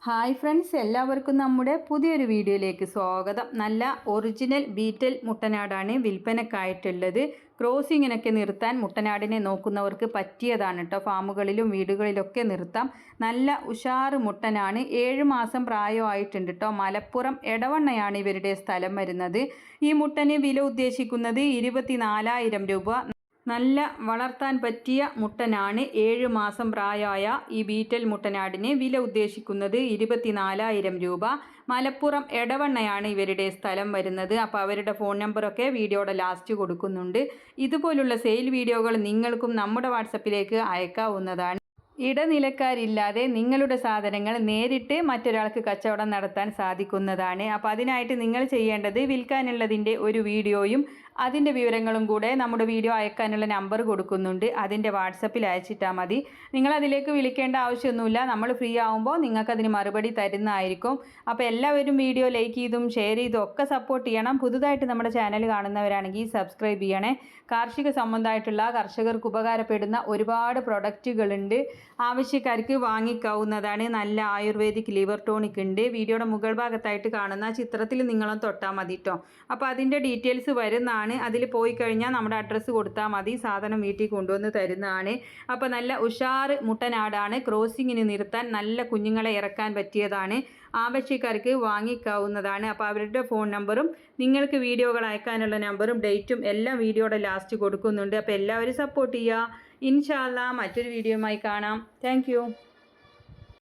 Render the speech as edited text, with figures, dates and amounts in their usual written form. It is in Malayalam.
ഹായ് ഫ്രണ്ട്സ്, എല്ലാവർക്കും നമ്മുടെ പുതിയൊരു വീഡിയോയിലേക്ക് സ്വാഗതം. നല്ല ഒറിജിനൽ ബീറ്റൽ മുട്ടനാടാണ് വിൽപ്പനക്കായിട്ടുള്ളത്. ക്രോസിങ്ങിനൊക്കെ നിർത്താൻ മുട്ടനാടിനെ നോക്കുന്നവർക്ക് പറ്റിയതാണ് കേട്ടോ. ഫാമുകളിലും വീടുകളിലൊക്കെ നിർത്താം. നല്ല ഉഷാറ് മുട്ടനാണ്. 7 മാസം പ്രായമായിട്ടുണ്ട് കേട്ടോ. മലപ്പുറം എടവണ്ണയാണ് ഇവരുടെ സ്ഥലം വരുന്നത്. ഈ മുട്ടന് വില ഉദ്ദേശിക്കുന്നത് 24,000 രൂപ. നല്ല വളർത്താൻ പറ്റിയ മുട്ടനാണ്. 7 മാസം പ്രായമായ ഈ ബീറ്റൽ മുട്ടനാടിന് വില ഉദ്ദേശിക്കുന്നത് 24,000 രൂപ. മലപ്പുറം എടവണ്ണയാണ് ഇവരുടെ സ്ഥലം വരുന്നത്. അപ്പോൾ അവരുടെ ഫോൺ നമ്പറൊക്കെ വീഡിയോയുടെ ലാസ്റ്റ് കൊടുക്കുന്നുണ്ട്. ഇതുപോലുള്ള സെയിൽ വീഡിയോകൾ നിങ്ങൾക്കും നമ്മുടെ വാട്സപ്പിലേക്ക് അയക്കാവുന്നതാണ്. ഇടനിലക്കാരില്ലാതെ നിങ്ങളുടെ സാധനങ്ങൾ നേരിട്ട് മറ്റൊരാൾക്ക് കച്ചവടം നടത്താൻ സാധിക്കുന്നതാണ്. അപ്പോൾ അതിനായിട്ട് നിങ്ങൾ ചെയ്യേണ്ടത് വിൽക്കാനുള്ളതിൻ്റെ ഒരു വീഡിയോയും അതിൻ്റെ വിവരങ്ങളും കൂടെ നമ്മുടെ വീഡിയോ അയക്കാനുള്ള നമ്പർ കൊടുക്കുന്നുണ്ട്. അതിൻ്റെ വാട്സപ്പിൽ അയച്ചിട്ടാൽ മതി. നിങ്ങളതിലേക്ക് വിളിക്കേണ്ട ആവശ്യമൊന്നുമില്ല. നമ്മൾ ഫ്രീ ആകുമ്പോൾ നിങ്ങൾക്കതിന് മറുപടി തരുന്നതായിരിക്കും. അപ്പോൾ എല്ലാവരും വീഡിയോ ലൈക്ക് ചെയ്തും ഷെയർ ചെയ്തും ഒക്കെ സപ്പോർട്ട് ചെയ്യണം. പുതുതായിട്ട് നമ്മുടെ ചാനൽ കാണുന്നവരാണെങ്കിൽ സബ്സ്ക്രൈബ് ചെയ്യണേ. കാർഷിക സംബന്ധമായിട്ടുള്ള കർഷകർക്ക് ഉപകാരപ്പെടുന്ന ഒരുപാട് പ്രൊഡക്റ്റുകളുണ്ട്. ആവശ്യക്കാർക്ക് വാങ്ങിക്കാവുന്നതാണ്. നല്ല ആയുർവേദിക് ലിവർ ടോണിക് ഉണ്ട്. വീഡിയോയുടെ മുകൾ ഭാഗത്തായിട്ട് കാണുന്ന ചിത്രത്തിൽ നിങ്ങളൊന്ന് തൊട്ടാൽ മതി കേട്ടോ. അപ്പോൾ അതിൻ്റെ ഡീറ്റെയിൽസ് വരുന്നതാണ്. അതിൽ പോയി കഴിഞ്ഞാൽ നമ്മുടെ അഡ്രസ്സ് കൊടുത്താൽ മതി. സാധനം വീട്ടിൽ കൊണ്ടുവന്ന് തരുന്നതാണ്. അപ്പോൾ നല്ല ഉഷാറ് മുട്ടനാടാണ്. ക്രോസിങ്ങിന് നിർത്താൻ നല്ല കുഞ്ഞുങ്ങളെ ഇറക്കാൻ പറ്റിയതാണ്. ആവശ്യക്കാർക്ക് വാങ്ങിക്കാവുന്നതാണ്. അപ്പോൾ അവരുടെ ഫോൺ നമ്പറും നിങ്ങൾക്ക് വീഡിയോകൾ അയക്കാനുള്ള നമ്പറും ഡേറ്റും എല്ലാം വീഡിയോയുടെ ലാസ്റ്റ് കൊടുക്കുന്നുണ്ട്. അപ്പോൾ എല്ലാവരും സപ്പോർട്ട് ചെയ്യുക. ഇൻഷാ അല്ലാഹ് മറ്റൊരു വീഡിയോയുമായി കാണാം. താങ്ക്